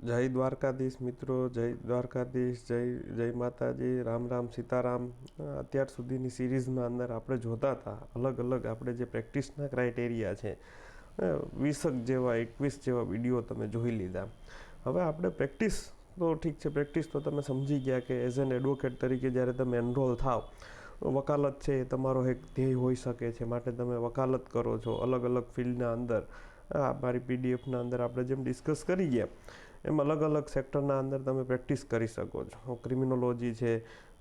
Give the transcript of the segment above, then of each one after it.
જય દ્વારકાધીશ મિત્રો, જય દ્વારકાધીશ, જય માતાજી, રામ રામ સીતારામ. અત્યાર સુધીની સિરીઝના અંદર આપણે જોતા હતા અલગ અલગ આપણે જે પ્રેક્ટિસના ક્રાઇટેરિયા છે, 20 જેવા 21 જેવા વિડીયો તમે જોઈ લીધા. હવે આપણે પ્રેક્ટિસ તો ઠીક છે, પ્રેક્ટિસ તો તમે સમજી ગયા કે એઝ એન એડવોકેટ તરીકે જ્યારે તમે એનરોલ થાવ, વકાલત છે એ તમારો એક ધ્યેય હોઈ શકે છે, માટે તમે વકાલત કરો છો અલગ અલગ ફિલ્ડના અંદર. મારી પીડીએફના અંદર આપણે જેમ ડિસ્કસ કરી ગયા એમ અલગ અલગ સેક્ટરના અંદર તમે પ્રેક્ટિસ કરી શકો છો. ક્રિમિનોલોજી છે,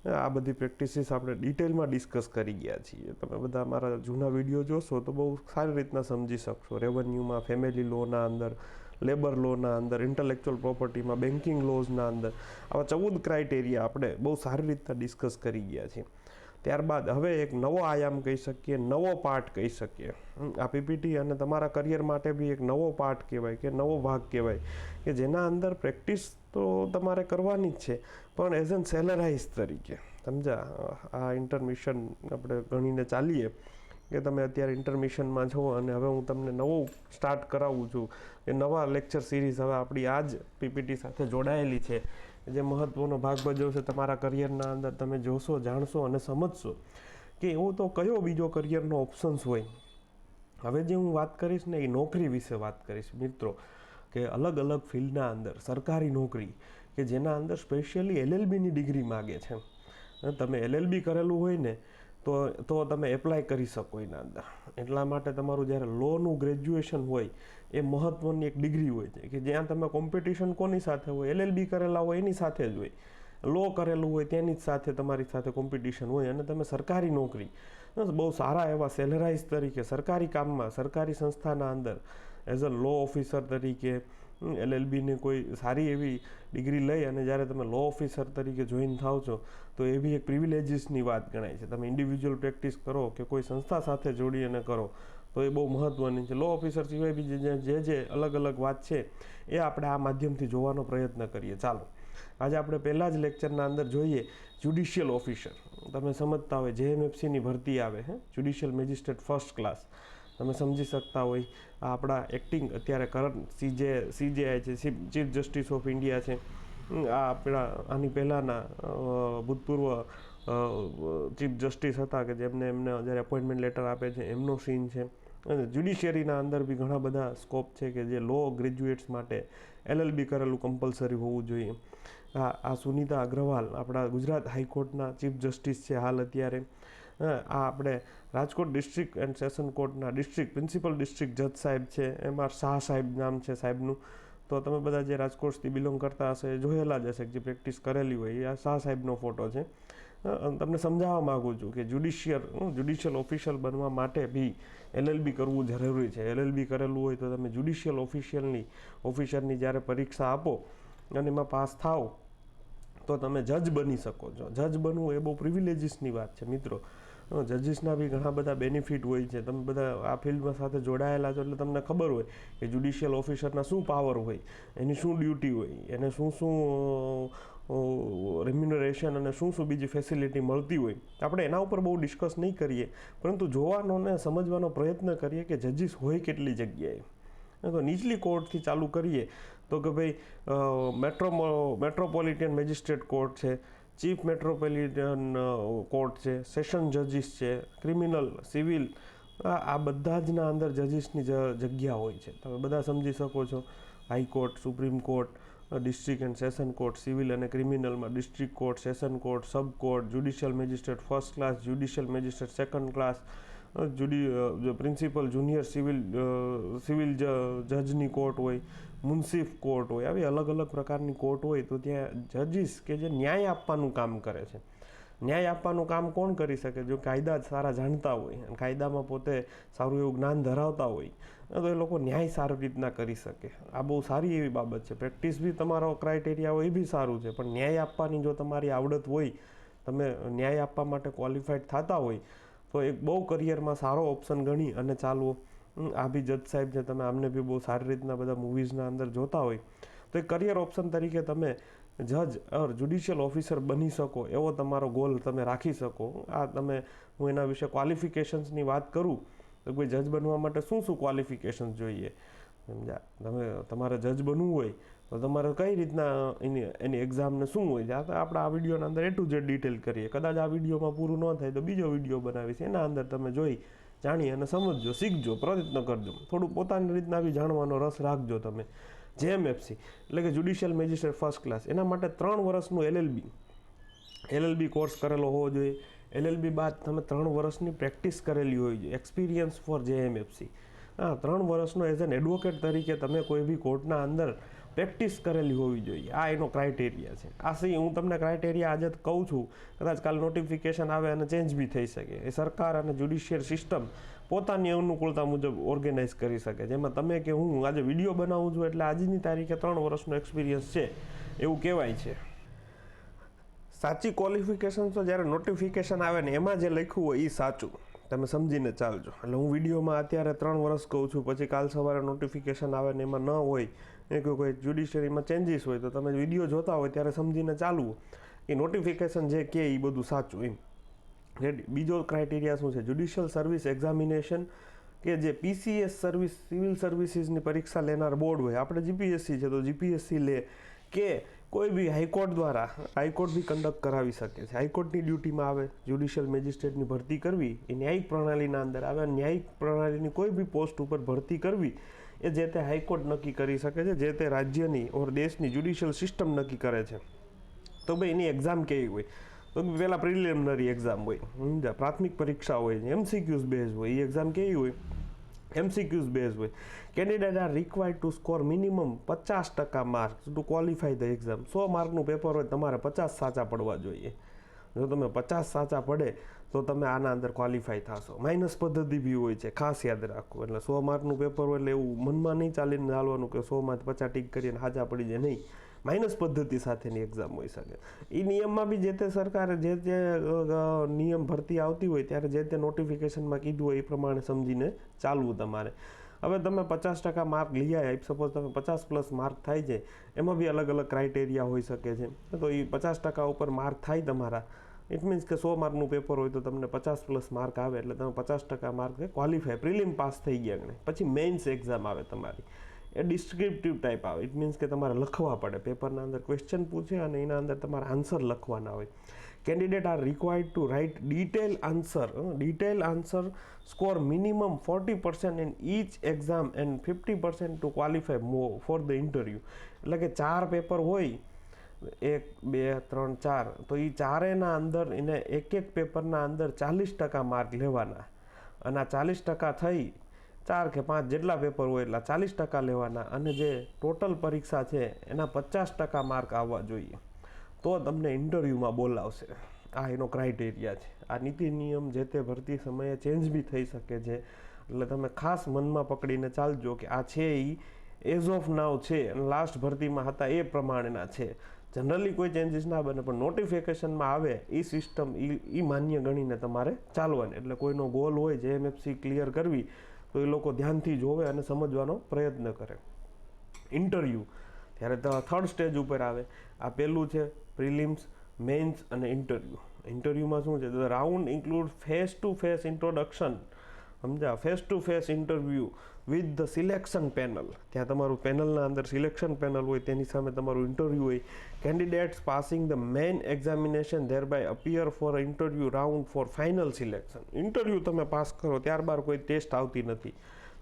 આ બધી પ્રેક્ટિસીસ આપણે ડિટેલમાં ડિસ્કસ કરી ગયા છીએ. તમે બધા મારા જૂના વિડીયો જોશો તો બહુ સારી રીતના સમજી શકશો. રેવન્યુમાં, ફેમિલી લોના અંદર, લેબર લોના અંદર, ઇન્ટેલેક્ચુઅલ પ્રોપર્ટીમાં, બેન્કિંગ લોઝના અંદર આવા 14 ક્રાઇટેરિયા આપણે બહુ સારી રીતના ડિસ્કસ કરી ગયા છીએ. ત્યારબાદ હવે એક નવો આયામ કહી શકીએ, નવો પાર્ટ કહી શકીએ. આ પીપીટી અને તમારા કરિયર માટે બી એક નવો પાર્ટ કહેવાય કે નવો ભાગ કહેવાય કે જેના અંદર પ્રેક્ટિસ તો તમારે કરવાની જ છે, પણ એઝ એન સેલરાઇઝ તરીકે. સમજા? આ ઇન્ટરમિશન આપણે ગણીને ચાલીએ કે તમે અત્યારે ઇન્ટરમિશનમાં છો અને હવે હું તમને નવું સ્ટાર્ટ કરાવું છું કે નવા લેક્ચર સિરીઝ હવે આપણી આ જ પીપીટી સાથે જોડાયેલી છે, જે મહત્ત્વનો ભાગ ભજવશે તમારા કરિયરના અંદર. તમે જોશો, જાણશો અને સમજશો કે એવો તો કયો બીજો કરિયરનો ઓપ્શન્સ હોય. હવે જે હું વાત કરીશ ને એ નોકરી વિશે વાત કરીશ મિત્રો, કે અલગ અલગ ફિલ્ડના અંદર સરકારી નોકરી કે જેના અંદર સ્પેશિયલી એલએલબીની ડિગ્રી માગે છે. તમે એલએલબી કરેલું હોય ને તો તમે એપ્લાય કરી શકો એના અંદર. એટલા માટે તમારું જ્યારે લોનું ગ્રેજ્યુએશન હોય એ મહત્ત્વની એક ડિગ્રી હોય છે કે જ્યાં તમે કોમ્પિટિશન કોની સાથે હોય, એલએલબી કરેલા હોય એની સાથે જ હોય, લો કરેલું હોય તેની જ સાથે તમારી સાથે કોમ્પિટિશન હોય. અને તમે સરકારી નોકરી બહુ સારા એવા સેલરાઇઝ તરીકે સરકારી કામમાં, સરકારી સંસ્થાના અંદર એઝ અ લો ઓફિસર તરીકે એલએલબીની કોઈ સારી એવી ડિગ્રી લઈ અને જ્યારે તમે લો ઓફિસર તરીકે જોઈન થાવ છો તો એ બી એક પ્રિવિલેજીસની વાત ગણાય છે. તમે ઇન્ડિવિજ્યુઅલ પ્રેક્ટિસ કરો કે કોઈ સંસ્થા સાથે જોડી અને કરો તો એ બહુ મહત્ત્વની છે. લો ઓફિસર સિવાય બી જે અલગ અલગ વાત છે એ આપણે આ માધ્યમથી જોવાનો પ્રયત્ન કરીએ. ચાલો, આજે આપણે પહેલાં જ લેક્ચરના અંદર જોઈએ જ્યુડિશિયલ ઓફિસર. તમે સમજતા હોય જેએમએફસીની ભરતી આવે, જ્યુડિશિયલ મેજિસ્ટ્રેટ ફર્સ્ટ ક્લાસ. તમે સમજી શકતા હોય આપણા એક્ટિંગ અત્યારે કરંટ સીજેઆઈ છે, ચીફ જસ્ટિસ ઓફ ઇન્ડિયા છે. આ આપણા આની પહેલાંના ભૂતપૂર્વ ચીફ જસ્ટિસ હતા કે એમને જ્યારે અપોઇન્ટમેન્ટ લેટર આપે છે એમનો સીન છે. અને જ્યુડિશિયરીના અંદર બી ઘણા બધા સ્કોપ છે કે જે લો ગ્રેજ્યુએટ્સ માટે એલએલબી કરેલું કમ્પલસરી હોવું જોઈએ. આ સુનિતા અગ્રવાલ આપણા ગુજરાત હાઈકોર્ટના ચીફ જસ્ટિસ છે હાલ અત્યારે. આ આપણે રાજકોટ ડિસ્ટ્રિક્ટ એન્ડ સેશન કોર્ટના પ્રિન્સિપલ ડિસ્ટ્રિક્ટ જજ સાહેબ છે, એમાં શાહ સાહેબ નામ છે સાહેબનું. તો તમે બધા જે રાજકોટથી બિલોંગ કરતા હશે જોયેલા જ હશે, જે પ્રેક્ટિસ કરેલી હોય. આ શાહ સાહેબનો ફોટો છે. તમને સમજાવવા માગું છું કે જ્યુડિશિયલ ઓફિશિયલ બનવા માટે બી એલએલબી કરવું જરૂરી છે. એલએલબી કરેલું હોય તો તમે જ્યુડિશિયલ ઓફિસરની જ્યારે પરીક્ષા આપો અને એમાં પાસ થાવ તો તમે જજ બની શકો છો. જજ બનવું એ બહુ પ્રિવિલેજીસની વાત છે મિત્રો. જજીસના બી ઘણા બધા બેનિફિટ હોય છે. તમે બધા આ ફિલ્ડમાં સાથે જોડાયેલા છો એટલે તમને ખબર હોય કે જ્યુડિશિયલ ઓફિસરના શું પાવર હોય, એની શું ડ્યુટી હોય, એને શું રેમ્યુનરેશન અને શું બીજી ફેસિલિટી મળતી હોય. આપણે એના ઉપર બહુ ડિસ્કસ નહીં કરીએ, પરંતુ જોવાનો ને સમજવાનો પ્રયત્ન કરીએ કે જજીસ હોય કેટલી જગ્યાએ. તો નીચલી કોર્ટથી ચાલુ કરીએ તો કે ભાઈ મેટ્રોપોલિટન મેજિસ્ટ્રેટ કોર્ટ છે, ચીફ મેટ્રોપોલિટન કોર્ટ છે, સેશન જજીસ છે, ક્રિમિનલ, સિવિલ, આ બધા જના અંદર જજીસની જગ્યા હોય છે. તમે બધા સમજી શકો છો. High court, supreme court, district and session court, civil અને ક્રિમિનલમાં district court, session court, sub court, judicial magistrate first class, judicial magistrate second class, principal junior civil જજની કોર્ટ હોય, મુન્સિફ કોર્ટ હોય. આવી અલગ અલગ પ્રકારની કોર્ટ હોય તો ત્યાં જજીસ કે જે ન્યાય આપવાનું કામ કરે છે. ન્યાય આપવાનું કામ કોણ કરી શકે? જો કાયદા સારા જાણતા હોય અને કાયદામાં પોતે સારું એવું જ્ઞાન ધરાવતા હોય તો એ લોકો ન્યાય સારી રીતના કરી શકે. આ બહુ સારી એવી બાબત છે. પ્રેક્ટિસ બી તમારો ક્રાઇટેરિયા હોય એ બી સારું છે, પણ ન્યાય આપવાની જો તમારી આવડત હોય, તમે ન્યાય આપવા માટે ક્વોલિફાઈડ થતા હોય તો એક બહુ કરિયરમાં સારો ઓપ્શન ગણી અને ચાલવો. આ બી જજ સાહેબ છે, તમે આમને બી બહુ સારી રીતના બધા મૂવીઝના અંદર જોતા હોય તો એક કરિયર ઓપ્શન તરીકે તમે જજ ઓર જ્યુડિશિયલ ઓફિસર બની શકો એવો તમારો ગોલ તમે રાખી શકો. હું એના વિશે ક્વોલિફિકેશન્સની વાત કરું તો કોઈ જજ બનવા માટે શું ક્વોલિફિકેશન્સ જોઈએ સમજ્યા? તમારે જજ બનવું હોય તો તમારે કઈ રીતના એની એક્ઝામને શું હોય છે, આપણે આ વિડીયોના અંદર A to Z ડિટેલ કરીએ. કદાચ આ વિડીયોમાં પૂરું ન થાય તો બીજો વિડીયો બનાવીશ, એના અંદર તમે જોઈ જાણી અને સમજજો, શીખજો, પ્રયત્ન કરજો, થોડું પોતાની રીતના બી જાણવાનો રસ રાખજો. તમે JMFC એટલે કે જ્યુડિશિયલ મેજિસ્ટ્રેટ ફર્સ્ટ ક્લાસ, એના માટે 3 વર્ષનું LLB કોર્સ કરેલો હોવો જોઈએ. LLB બાદ તમે 3 વર્ષની પ્રેક્ટિસ કરેલી હોવી જોઈએ. Experience four JMFC. 3 વર્ષનો એઝ એન એડવોકેટ તરીકે તમે કોઈ બી કોર્ટના અંદર પ્રેક્ટિસ કરેલી હોવી જોઈએ. આ એનો ક્રાઇટેરિયા છે. આ હું તમને ક્રાઇટેરિયા આજે કહું છું, કદાચ કાલ નોટિફિકેશન આવે અને ચેન્જ બી થઈ શકે. એ સરકાર અને જ્યુડિશિયલ સિસ્ટમ પોતાની અનુકૂળતા મુજબ ઓર્ગેનાઇઝ કરી શકે. જેમાં તમે કે હું આજે વિડીયો બનાવું છું એટલે આજની તારીખે 3 વર્ષનો એક્સપિરિયન્સ છે એવું કહેવાય છે. સાચી ક્વોલિફિકેશન તો જ્યારે નોટિફિકેશન આવે ને એમાં જે લખ્યું હોય એ સાચું, તમે સમજીને ચાલજો. એટલે હું વિડીયોમાં અત્યારે 3 વર્ષ કહું છું, પછી કાલ સવારે નોટિફિકેશન આવે ને એમાં ન હોય, એ કોઈ જ્યુડિશિયરીમાં ચેન્જીસ હોય તો તમે વિડીયો જોતા હોય ત્યારે સમજીને ચાલવું એ નોટિફિકેશન જે કહે એ બધું સાચું એમ. રેડી. બીજો ક્રાઇટેરિયા શું છે? જ્યુડિશિયલ સર્વિસ એક્ઝામિનેશન, કે જે PCS સર્વિસ, સિવિલ સર્વિસીસની પરીક્ષા લેનાર બોર્ડ હોય. આપણે GPSC છે તો GPSC લે, કે કોઈ બી હાઈકોર્ટ દ્વારા, હાઈકોર્ટ બી કન્ડક્ટ કરાવી શકે છે. હાઈકોર્ટની ડ્યુટીમાં આવે જ્યુડિશિયલ મેજિસ્ટ્રેટની ભરતી કરવી, એ ન્યાયિક પ્રણાલીના અંદર આવે. ન્યાયિક પ્રણાલીની કોઈ બી પોસ્ટ ઉપર ભરતી કરવી એ જે તે હાઈકોર્ટ નક્કી કરી શકે છે, જે તે રાજ્યની ઓર દેશની જ્યુડિશિયલ સિસ્ટમ નક્કી કરે છે. તો ભાઈ એની એક્ઝામ કેવી હોય? તો પહેલાં પ્રિલિમિનરી એક્ઝામ હોય, સમજ્યા? પ્રાથમિક પરીક્ષા હોય, MCQs બેઝ હોય. એ એક્ઝામ કેવી હોય? MCQs બેઝ હોય. Candidate are required to score minimum 50% marks to qualify the exam. 100 માર્કનું પેપર હોય, તમારે 50 સાચા પડવા જોઈએ. જો તમે 50 સાચા પડે તો તમે આના અંદર ક્વોલિફાય થશો. માઇનસ પદ્ધતિ બી હોય છે, ખાસ યાદ રાખવું. એટલે 100 માર્કનું પેપર હોય એટલે એવું મનમાં નહીં ચાલીને ચાલવાનું કે 100માંથી 50 ટીક કરીને સાચા પડી જાય, નહીં. માઇનસ પદ્ધતિ સાથેની એક્ઝામ હોઈ શકે. એ નિયમમાં બી જે તે સરકારે જે તે નિયમ ભરતી આવતી હોય ત્યારે જે તે નોટિફિકેશનમાં કીધું હોય એ પ્રમાણે સમજીને ચાલવું તમારે. હવે તમે 50% માર્ક લઈ આવ્યા, સપોઝ તમે 50+ માર્ક થાય છે, એમાં બી અલગ અલગ ક્રાઇટેરિયા હોઈ શકે છે. તો એ 50% ઉપર માર્ક થાય તમારા, ઇટ મીન્સ કે 100 માર્કનું પેપર હોય તો તમને 50+ માર્ક આવે એટલે તમે 50% માર્ક ક્વોલિફાય, પ્રિલિમ પાસ થઈ ગયા ગણે. પછી મેઇન્સ એક્ઝામ આવે તમારી. એ ડિસ્ક્રિપ્ટિવ ટાઈપ આવે. ઇટ મીન્સ કે તમારે લખવા પડે. પેપરના અંદર ક્વેશ્ચન પૂછે અને એના અંદર તમારે આન્સર લખવાના હોય. Candidate are required to write detail answer score minimum 40% in each exam and 50% to qualify for the interview. એટલે કે 4 પેપર હોય, 1, 2, 3, 4, તો એ ચારેના અંદર એને એક પેપરના અંદર 40% માર્ક લેવાના. અને આ 40% થઈ 4 કે 5 જેટલા પેપર હોય એટલા 40% લેવાના. અને જે ટોટલ પરીક્ષા છે એના 50% માર્ક આવવા જોઈએ, તો તમને ઇન્ટરવ્યૂમાં બોલાવશે. આ એનો ક્રાઇટેરિયા છે. આ નીતિ નિયમ જે તે ભરતી સમયે ચેન્જ બી થઈ શકે છે. એટલે તમે ખાસ મનમાં પકડીને ચાલજો કે આ છે એ એઝ ઓફ નાવ છે અને લાસ્ટ ભરતીમાં હતા એ પ્રમાણેના છે. જનરલી કોઈ ચેન્જીસ ના બને, પણ નોટિફિકેશનમાં આવે એ સિસ્ટમ એ માન્ય ગણીને તમારે ચાલવાની. એટલે કોઈનો ગોલ હોય JMFC ક્લિયર કરવી તો એ લોકો ધ્યાનથી જોવે અને સમજવાનો પ્રયત્ન કરે. ઇન્ટરવ્યૂ ત્યારે 3rd સ્ટેજ ઉપર આવે. આ પહેલું છે પ્રિલિમ્સ, મેઇન્સ અને ઇન્ટરવ્યૂ. ઇન્ટરવ્યૂમાં શું છે? The round include face to face introduction, સમજા? Face to face interview with the selection panel. ત્યાં તમારું પેનલના અંદર સિલેક્શન પેનલ હોય, તેની સામે તમારું ઇન્ટરવ્યૂ હોય. Candidates passing the main examination there by appear for interview round for final selection. Interview તમે પાસ કરો ત્યારબાદ કોઈ ટેસ્ટ આવતી નથી.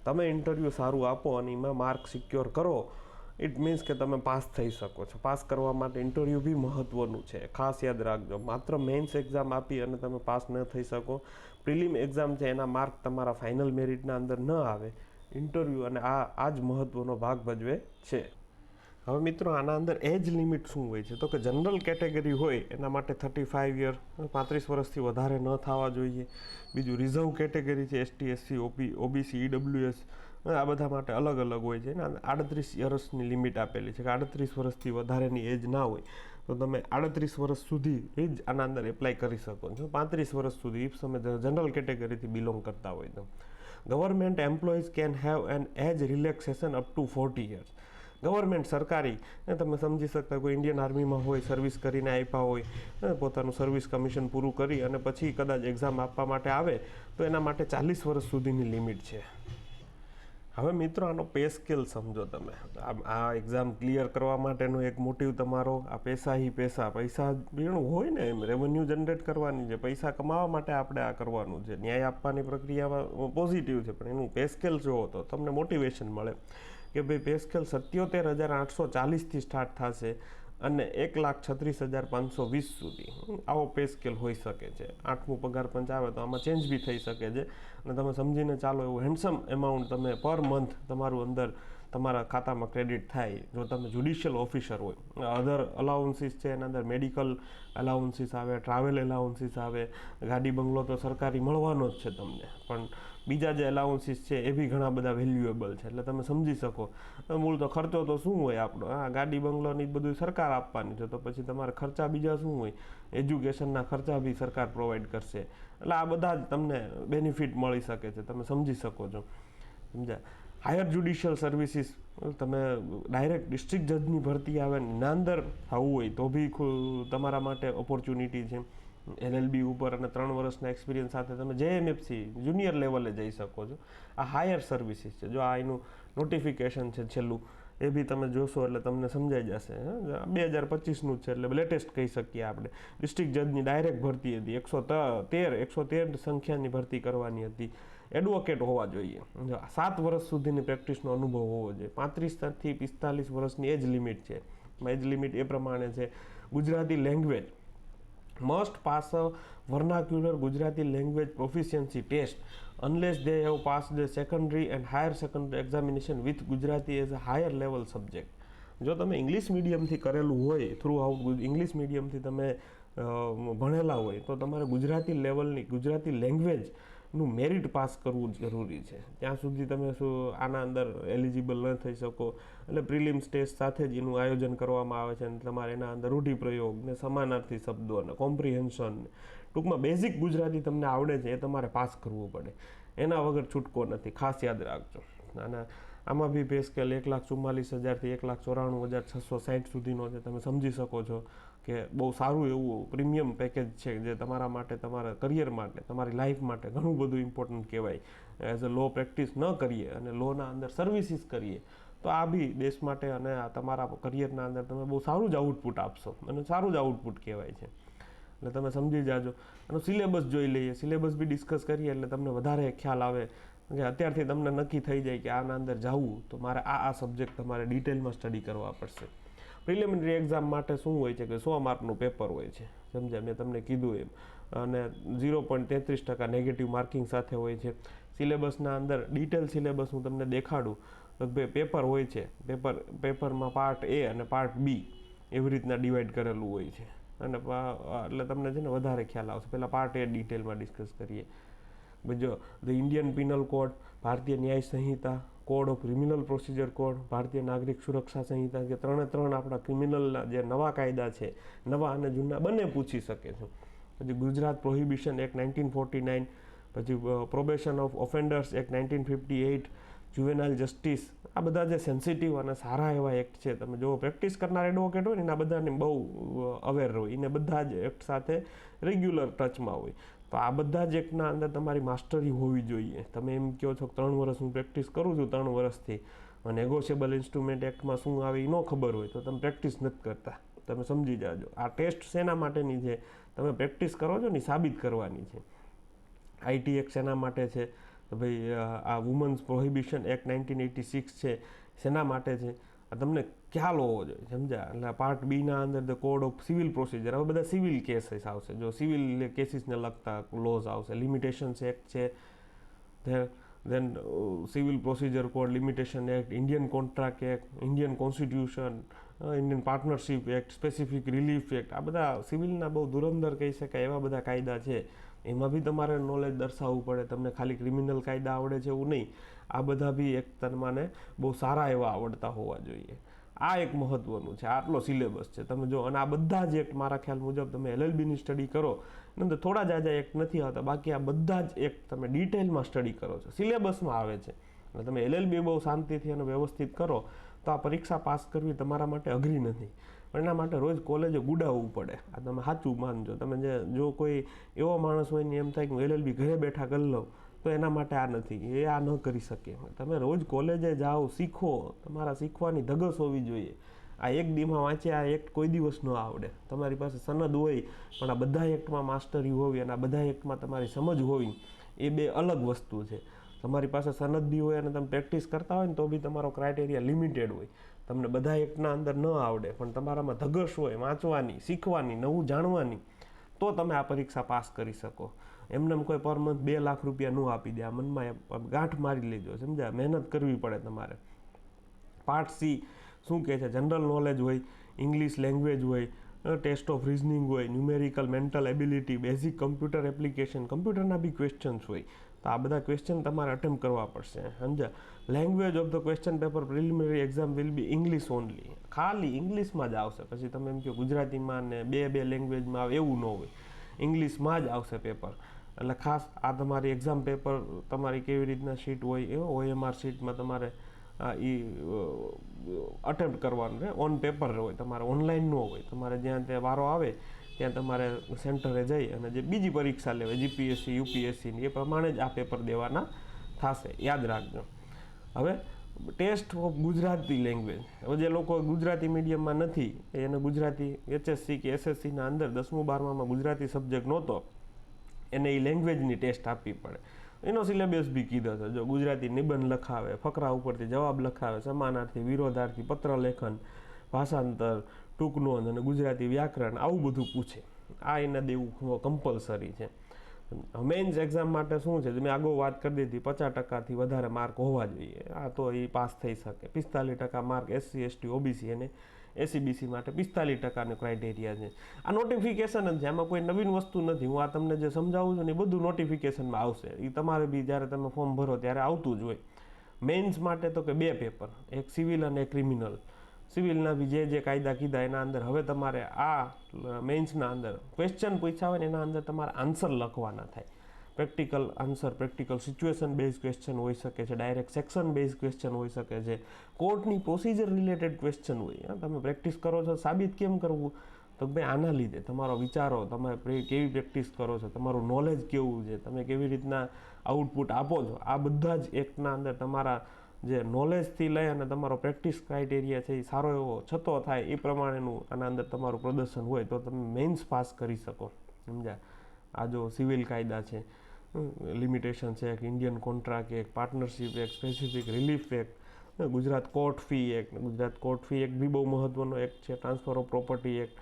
તમે ઇન્ટરવ્યૂ સારું આપો અને એમાં માર્ક સિક્યોર કરો, ઇટ મીન્સ કે તમે પાસ થઈ શકો છો. પાસ કરવા માટે ઇન્ટરવ્યૂ બી મહત્ત્વનું છે, ખાસ યાદ રાખજો. માત્ર મેઇન્સ એક્ઝામ આપી અને તમે પાસ ન થઈ શકો. પ્રિલિમ એક્ઝામ છે એના માર્ક તમારા ફાઇનલ મેરિટના અંદર ન આવે. ઇન્ટરવ્યૂ અને આ જ મહત્ત્વનો ભાગ ભજવે છે. હવે મિત્રો આના અંદર એજ લિમિટ શું હોય છે? તો કે જનરલ કેટેગરી હોય એના માટે 35 યર, 35 વર્ષથી વધારે ન થવા જોઈએ. બીજું રિઝર્વ કેટેગરી છે, ST, SC, OBC, EWS, આ બધા માટે અલગ અલગ હોય છે. 38 વર્ષની લિમિટ આપેલી છે કે 38 વર્ષથી વધારેની એજ ના હોય તો તમે 38 વર્ષ સુધી જ આના અંદર એપ્લાય કરી શકો છો. 35 વર્ષ સુધી ઇફ તમે જનરલ કેટેગરીથી બિલોંગ કરતા હોય તો. Government employees can have an age relaxation up to 40 years. Government સરકારી, તમે સમજી શકતા કોઈ ઇન્ડિયન આર્મીમાં હોય, સર્વિસ કરીને આપ્યા હોય, પોતાનું સર્વિસ કમિશન પૂરું કરી અને પછી કદાચ એક્ઝામ આપવા માટે આવે તો એના માટે 40 વર્ષ સુધીની લિમિટ છે. હવે મિત્રો આનો પે સ્કેલ સમજો તમે. આ એક્ઝામ ક્લિયર કરવા માટેનો એક મોટિવ તમારો આ પૈસા ભીણું હોય ને, એમ રેવન્યુ જનરેટ કરવાની છે, પૈસા કમાવા માટે આપણે આ કરવાનું છે, ન્યાય આપવાની પ્રક્રિયામાં પોઝિટિવ છે, પણ એનું પે સ્કેલ જોવો તો તમને મોટિવેશન મળે કે ભાઈ પે સ્કેલ 77,840થી સ્ટાર્ટ થશે અને 1,36,520 સુધી આવો પે સ્કેલ હોઈ શકે છે. 8મું પગાર પંચ આવે તો આમાં ચેન્જ બી થઈ શકે છે અને તમે સમજીને ચાલો એવું હેન્ડસમ એમાઉન્ટ તમે પર મંથ તમારું અંદર તમારા ખાતામાં ક્રેડિટ થાય જો તમે જ્યુડિશિયલ ઓફિસર હોય. અધર અલાઉન્સીસ છે, એના અંદર મેડિકલ અલાઉન્સીસ આવે, ટ્રાવેલ અલાઉન્સીસ આવે, ગાડી બંગલો તો સરકારી મળવાનો જ છે તમને, પણ બીજા જે અલાઉન્સીસ છે એ બી ઘણા બધા વેલ્યુએબલ છે. એટલે તમે સમજી શકો મૂળ તો ખર્ચો તો શું હોય આપણો, ગાડી બંગલોની બધું સરકાર આપવાની છે, તો પછી તમારે ખર્ચા બીજા શું હોય, એજ્યુકેશનના ખર્ચા બી સરકાર પ્રોવાઈડ કરશે. એટલે આ બધા જ તમને બેનિફિટ મળી શકે છે, તમે સમજી શકો છો. સમજ્યા? હાયર જ્યુડિશિયલ સર્વિસીસ, તમે ડાયરેક્ટ ડિસ્ટ્રિક્ટ જજની ભરતી આવે ને એના અંદર થવું હોય તો બી તમારા માટે ઓપોર્ચ્યુનિટી છે. LLB ઉપર અને 3 વર્ષના એક્સપિરિયન્સ સાથે તમે JMFC જુનિયર લેવલે જઈ શકો છો. આ હાયર સર્વિસીસ છે. જો આ એનું નોટિફિકેશન છે છેલ્લું એ બી તમે જોશો એટલે તમને સમજાઈ જશે. 2025નું જ છે એટલે લેટેસ્ટ કહી શકીએ આપણે. ડિસ્ટ્રિક્ટ જજની ડાયરેક્ટ ભરતી હતી, 113 સંખ્યાની ભરતી કરવાની હતી. એડવોકેટ હોવા જોઈએ, 7 વર્ષ સુધીની પ્રેક્ટિસનો અનુભવ હોવો જોઈએ, 35થી 45 વર્ષની એજ લિમિટ છે. એજ લિમિટ એ પ્રમાણે છે. Gujarati language must pass a vernacular Gujarati language proficiency test unless they have passed the secondary and higher secondary examination with Gujarati as a higher level subject. જો તમે ઇંગ્લિશ મીડિયમથી કરેલું હોય, through out English મીડિયમથી તમે ભણેલા હોય તો તમારે ગુજરાતી લેવલની ગુજરાતી લેંગ્વેજનું મેરિટ પાસ કરવું જરૂરી છે. ત્યાં સુધી તમે આના અંદર એલિજિબલ ન થઈ શકો. એટલે પ્રિલિમ્સ ટેસ્ટ સાથે જ એનું આયોજન કરવામાં આવે છે અને તમારે એના અંદર રૂઢિપ્રયોગ ને સમાનાર્થી શબ્દો અને કોમ્પ્રિહેન્શન, ટૂંકમાં બેઝિક ગુજરાતી તમને આવડે છે એ તમારે પાસ કરવું પડે. એના વગર છૂટકો નથી, ખાસ યાદ રાખજો. અને આમાં બી પે સ્કેલ 1,44,000થી 1,94,660 સુધીનો છે. તમે સમજી શકો છો કે બહુ સારું એવું પ્રીમિયમ પેકેજ છે જે તમારા માટે, તમારા કરિયર માટે, તમારી લાઈફ માટે ઘણું બધું ઇમ્પોર્ટન્ટ કહેવાય. એઝ અ લો પ્રેક્ટિસ ન કરીએ અને લોના અંદર સર્વિસીસ કરીએ તો આ બી દેશ માટે અને તમારા કરિયરના અંદર તમે બહુ સારું જ આઉટપુટ આપશો અને સારું જ આઉટપુટ કહેવાય છે. એટલે તમે સમજી જાજો. એનો સિલેબસ જોઈ લઈએ, સિલેબસ બી ડિસ્કસ કરીએ એટલે તમને વધારે ખ્યાલ આવે કે અત્યારથી તમને નક્કી થઈ જાય કે આના અંદર જવું તો મારે આ સબ્જેક્ટ તમારે ડિટેલમાં સ્ટડી કરવા પડશે. પ્રિલિમિનરી એક્ઝામ માટે શું હોય છે કે 100 માર્કનું પેપર હોય છે, સમજ્યા? મેં તમને કીધું એમ. અને 0.33% નેગેટિવ માર્કિંગ સાથે હોય છે. સિલેબસના અંદર ડિટેલ સિલેબસ હું તમને દેખાડું. પેપર હોય છે, પેપરમાં પાર્ટ A અને પાર્ટ B એવી રીતના ડિવાઈડ કરેલું હોય છે. અને એટલે તમને છે ને વધારે ખ્યાલ આવશે. પહેલાં પાર્ટ A ડિટેલમાં ડિસ્કસ કરીએ. જો ધ ઇન્ડિયન પિનલ કોડ, ભારતીય ન્યાય સંહિતા, code of criminal procedure code, ભારતીય નાગરિક સુરક્ષા સંહિતા, કે 3 આપણા ક્રિમિનલના જે નવા કાયદા છે, નવા અને જૂના બંને પૂછી શકે છે. પછી ગુજરાત પ્રોહિબિશન એક્ટ 1949, પછી probation of ઓફેન્ડર્સ act 1958, juvenile justice, આ બધા જે સેન્સિટિવ અને સારા એવા એક્ટ છે. તમે જો પ્રેક્ટિસ કરનાર એડવોકેટ હોય ને એના બધાને બહુ અવેર હોય, એને બધા જ એક્ટ સાથે રેગ્યુલર ટચમાં હોય. તો આ બધા જ એક્ટના અંદર તમારી માસ્ટરી હોવી જોઈએ. તમે એમ કહો છો કે 3 વર્ષ હું પ્રેક્ટિસ કરું છું 3 વર્ષથી, નેગોશિયેબલ ઇન્સ્ટ્રુમેન્ટ એક્ટમાં શું આવે એ ન ખબર હોય તો તમે પ્રેક્ટિસ નથી કરતા. તમે સમજી જાજો. આ ટેસ્ટ શેના માટેની છે? તમે પ્રેક્ટિસ કરો છો ને સાબિત કરવાની છે. IT એક્ટ શેના માટે છે? તો ભાઈ આ વુમન્સ પ્રોહિબિશન એક્ટ 1986 છે, શેના માટે છે? તમને ખ્યાલ હોવો જોઈએ, સમજ્યા? એટલે પાર્ટ B અંદર the code of civil procedure, હવે બધા સિવિલ કેસીસ આવશે. જો સિવિલ કેસીસને લગતા લોઝ આવશે. લિમિટેશન્સ એક્ટ છે, then civil procedure code, limitation act, Indian contract act, Indian constitution, Indian partnership act, specific relief act, આ બધા સિવિલના બહુ ધુરંધર કહી શકાય એવા બધા કાયદા છે. એમાં બી તમારે નોલેજ દર્શાવવું પડે. તમને ખાલી ક્રિમિનલ કાયદા આવડે છે એવું નહીં, આ બધા બી એક તમને બહુ સારા એવા આવડતા હોવા જોઈએ. આ એક મહત્વનું છે. આટલો સિલેબસ છે તમે જો. અને આ બધા જ એક્ટ મારા ખ્યાલ મુજબ તમે LLBની સ્ટડી કરો ને થોડા જાજા એક્ટ નથી આવતા, બાકી આ બધા જ એક્ટ તમે ડિટેલમાં સ્ટડી કરો છો, સિલેબસમાં આવે છે. એટલે તમે LLB બહુ શાંતિથી અને વ્યવસ્થિત કરો તો આ પરીક્ષા પાસ કરવી તમારા માટે અઘરી નથી. પણ એના માટે રોજ કોલેજે ગુડાવવું પડે. આ તમે સાચું માનજો. તમે જો કોઈ એવો માણસ હોય ને એમ થાય કે હું LLB ઘરે બેઠા કરી લઉં તો એના માટે આ નથી, એ આ ન કરી શકે. તમે રોજ કોલેજે જાઓ, શીખો, તમારા શીખવાની ધગસ હોવી જોઈએ. આ એક દીમાં વાંચ્યા આ એક્ટ કોઈ દિવસ ન આવડે. તમારી પાસે સનદ હોય પણ આ બધા એક્ટમાં માસ્ટરી હોવી અને આ બધા એક્ટમાં તમારી સમજ હોવી એ બે અલગ વસ્તુ છે. તમારી પાસે સનદ બી હોય અને તમે પ્રેક્ટિસ કરતા હોય ને તો બી તમારો ક્રાઇટેરિયા લિમિટેડ હોય. તમને બધા એક્ટના અંદર ન આવડે પણ તમારામાં ધગશ હોય વાંચવાની, શીખવાની, નવું જાણવાની, તો તમે આ પરીક્ષા પાસ કરી શકો. એમને કોઈ પર મંથ 2 લાખ રૂપિયા ન આપી દે. આ મનમાં ગાંઠ મારી લેજો, સમજ્યા? મહેનત કરવી પડે તમારે. પાર્ટ સી શું કહે છે? જનરલ નોલેજ હોય, ઇંગ્લિશ લેંગ્વેજ હોય, ટેસ્ટ ઓફ રિઝનિંગ હોય, numerical, mental ability, basic computer application, કમ્પ્યુટરના બી ક્વેશ્ચન્સ હોય. તો આ બધા ક્વેશ્ચન તમારે અટેમ્પ્ટ કરવા પડશે, સમજ્યા? Language of the question paper preliminary exam will be English only. ખાલી ઇંગ્લિશમાં જ આવશે. પછી તમે એમ કહો ગુજરાતીમાં ને બે લેંગ્વેજમાં આવે, એવું ન હોય. ઇંગ્લિશમાં જ આવશે પેપર. એટલે ખાસ આ તમારી એક્ઝામ પેપર તમારી કેવી રીતના શીટ હોય એ OMR શીટમાં તમારે એ અટેમ્પ્ટ કરવાનું રહે. ઓન પેપર હોય, તમારે ઓનલાઈન ન હોય. તમારે જ્યાં ત્યાં વારો આવે ત્યાં તમારે સેન્ટરે જઈ અને જે બીજી પરીક્ષા લેવાય GPSC, UPSC એ પ્રમાણે જ આ પેપર દેવાના થશે, યાદ રાખજો. હવે ટેસ્ટ ઓફ ગુજરાતી લેંગ્વેજ. હવે જે લોકો ગુજરાતી મીડિયમમાં નથી એને ગુજરાતી HSC કે SSCના અંદર 10મું 12મામાં ગુજરાતી સબ્જેક્ટ નહોતો, એને એ લેંગ્વેજની ટેસ્ટ આપવી પડે. એનો સિલેબસ બી કીધો છે. જો ગુજરાતી નિબંધ લખાવે, ફકરા ઉપરથી જવાબ લખાવે, સમાનાર્થી, વિરોધાર્થી, પત્રલેખન, ભાષાંતર, ટૂંકનોંધ અને ગુજરાતી વ્યાકરણ, આવું બધું પૂછે. આ એને દેવું કમ્પલસરી છે. મેઇન્સ એક્ઝામ માટે શું છે? મેં આગળ વાત કરી દીધી, 50%થી વધારે માર્ક હોવા જોઈએ. આ તો એ પાસ થઈ શકે. 45% માર્ક SC, ST, OBC અને SCBC માટે 45%નો ક્રાઇટેરિયા છે. આ નોટિફિકેશન જ છે, આમાં કોઈ નવીન વસ્તુ નથી. હું આ તમને જે સમજાવું છું ને એ બધું નોટિફિકેશનમાં આવશે. એ તમારે બી જ્યારે તમે ફોર્મ ભરો ત્યારે આવતું જ હોય. મેઇન્સ માટે તો કે 2 પેપર, એક સિવિલ અને એક ક્રિમિનલ. સિવિલના બી જે કાયદા કીધા એના અંદર હવે તમારે આ મેઇન્સના અંદર ક્વેશ્ચન પૂછ્યા હોય ને એના અંદર તમારે આન્સર લખવાના થાય. Practical answer, practical situation base question હોઈ શકે છે, ડાયરેક્ટ સેક્શન બેઝ ક્વેશ્ચન હોઈ શકે છે, કોર્ટની પ્રોસિજર રિલેટેડ ક્વેશ્ચન હોય. તમે પ્રેક્ટિસ કરો છો, સાબિત કેમ કરવું? તો ભાઈ આના લીધે તમારો વિચારો, તમે કેવી પ્રેક્ટિસ કરો છો, તમારું નોલેજ કેવું છે, તમે કેવી રીતના આઉટપુટ આપો છો, આ બધા જ એક્ટના અંદર તમારા જે નોલેજથી લઈ અને તમારો પ્રેક્ટિસ ક્રાઇટેરિયા છે એ સારો એવો છતો થાય એ પ્રમાણેનું આના અંદર તમારું પ્રદર્શન હોય તો તમે મેઇન્સ પાસ કરી શકો, સમજ્યા? આ જો સિવિલ કાયદા છે, લિમિટેશન છે, Indian contract act, partnership act, specific relief act, Gujarat court fee act. Gujarat court fee act બી બહુ મહત્વનો એક્ટ છે. Transfer of property act,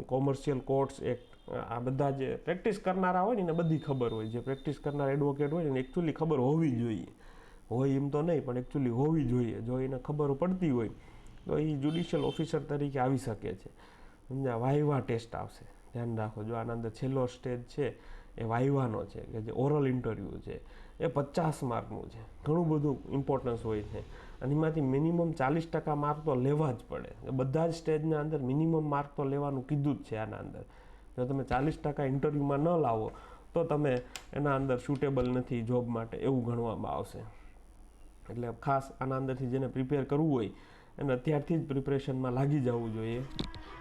commercial courts act. આ બધા જે પ્રેક્ટિસ કરનારા હોય ને એને બધી ખબર હોય. જે પ્રેક્ટિસ કરનાર એડવોકેટ હોય ને એકચ્યુઅલી ખબર હોવી જોઈએ. હોય એમ તો નહીં પણ એકચ્યુઅલી હોવી જોઈએ. જો એને ખબર પડતી હોય તો એ જ્યુડિશિયલ ઓફિસર તરીકે આવી શકે છે, સમજ્યા? વાઇવા ટેસ્ટ આવશે, ધ્યાન રાખો. જો આના અંદર છેલ્લો સ્ટેજ છે એ વાઇવાનો છે, કે જે ઓરલ ઇન્ટરવ્યૂ છે, એ 50 માર્કનું છે. ઘણું બધું ઇમ્પોર્ટન્સ હોય છે અને એમાંથી મિનિમમ 40% માર્ક તો લેવા જ પડે. બધા જ સ્ટેજના અંદર મિનિમમ માર્ક તો લેવાનું કીધું જ છે આના અંદર. જો તમે 40% ઇન્ટરવ્યૂમાં ન લાવો તો તમે એના અંદર સુટેબલ નથી જોબ માટે, એવું ગણવામાં આવશે. એટલે ખાસ આના અંદરથી જેને પ્રિપેર કરવું હોય એને અત્યારથી જ પ્રિપરેશનમાં લાગી જવું જોઈએ,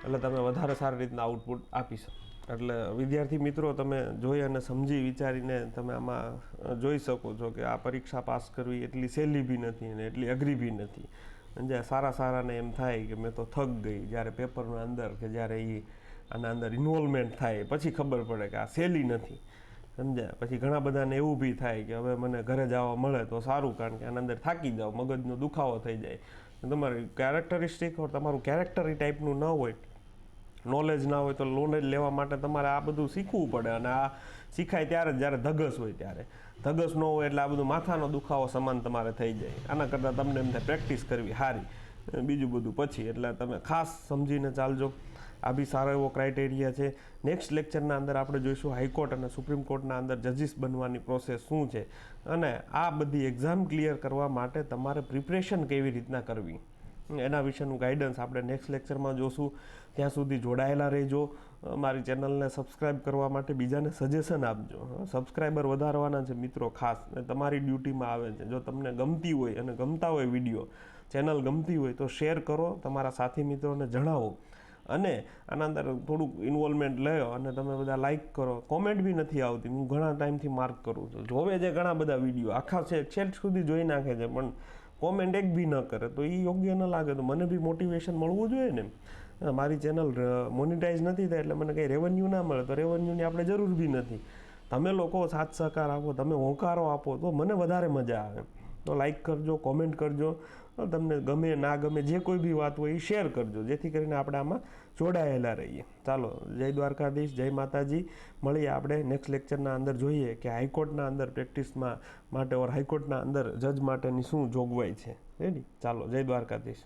એટલે તમે વધારે સારી રીતના આઉટપુટ આપી શકો. એટલે વિદ્યાર્થી મિત્રો, તમે જોઈ અને સમજી વિચારીને તમે આમાં જોઈ શકો છો કે આ પરીક્ષા પાસ કરવી એટલી સહેલી બી નથી અને એટલી અઘરી બી નથી. અને સારાને એમ થાય કે મેં તો થક ગઈ, જ્યારે પેપરના અંદર કે જ્યારે એ આના અંદર ઇન્વોલ્વમેન્ટ થાય પછી ખબર પડે કે આ સહેલી નથી, સમજ્યા? પછી ઘણા બધાને એવું બી થાય કે હવે મને ઘરે જવા મળે તો સારું, કારણ કે આના અંદર થાકી જાઓ, મગજનો દુખાવો થઈ જાય. તમારી કેરેક્ટરિસ્ટિક તમારું કેરેક્ટર એ ટાઈપનું ન હોય, નોલેજ ના હોય, તો નોલેજ લેવા માટે તમારે આ બધું શીખવું પડે. અને આ શીખાય ત્યારે જ્યારે ધગસ હોય ત્યારે. ધગસ ન હોય એટલે આ બધું માથાનો દુખાવો સમાન તમારે થઈ જાય. આના કરતાં તમને એમ થાય પ્રેક્ટિસ કરવી સારી, બીજું બધું પછી. એટલે તમે ખાસ સમજીને ચાલજો. આ બી સારો એવો ક્રાઇટેરિયા છે. નેક્સ્ટ લેક્ચરના અંદર આપણે જોઈશું હાઈકોર્ટ અને સુપ્રીમ કોર્ટના અંદર જજીસ બનવાની પ્રોસેસ શું છે અને આ બધી એક્ઝામ ક્લિયર કરવા માટે તમારે પ્રિપરેશન કેવી રીતના કરવી એના વિશેનું ગાઈડન્સ આપણે નેક્સ્ટ લેક્ચરમાં જોશું. ત્યાં સુધી જોડાયેલા રહેજો. મારી ચેનલને સબસ્ક્રાઈબ કરવા માટે બીજાને સજેશન આપજો. સબસ્ક્રાઈબર વધારવાના છે મિત્રો, ખાસ તમારી ડ્યુટીમાં આવે છે. જો તમને ગમતી હોય અને ગમતા હોય વિડીયો, ચેનલ ગમતી હોય તો શેર કરો, તમારા સાથી મિત્રોને જણાવો અને આના અંદર થોડુંક ઇન્વોલ્વમેન્ટ લ્યો અને તમે બધા લાઇક કરો. કોમેન્ટ બી નથી આવતી, હું ઘણા ટાઈમથી માર્ક કરું છું. જોવે છે ઘણા બધા વિડીયો આખા છેલ્ટ સુધી જોઈ નાખે છે, પણ કોમેન્ટ એક બી ન કરે, તો એ યોગ્ય ન લાગે. તો મને બી મોટિવેશન મળવું જોઈએ ને. મારી ચેનલ મોનિટાઈઝ નથી થાય એટલે મને કંઈ રેવન્યુ ના મળે, તો રેવન્યુની આપણે જરૂર બી નથી. તમે લોકો સાથ સહકાર આપો, તમે હોંકારો આપો તો મને વધારે મજા આવે. તો લાઈક કરજો, કોમેન્ટ કરજો, તમને ગમે ના ગમે જે કોઈ બી વાત હોય એ શેર કરજો, જેથી કરીને આપણે આમાં જોડાયેલા રહીએ. ચાલો, જય દ્વારકાધીશ, જય માતાજી. મળીએ આપણે નેક્સ્ટ લેક્ચરના અંદર, જોઈએ કે હાઈકોર્ટના અંદર પ્રેક્ટિસમાં માટે ઓર હાઈકોર્ટના અંદર જજ માટેની શું જોગવાઈ છે. રેડી? ચાલો, જય દ્વારકાધીશ.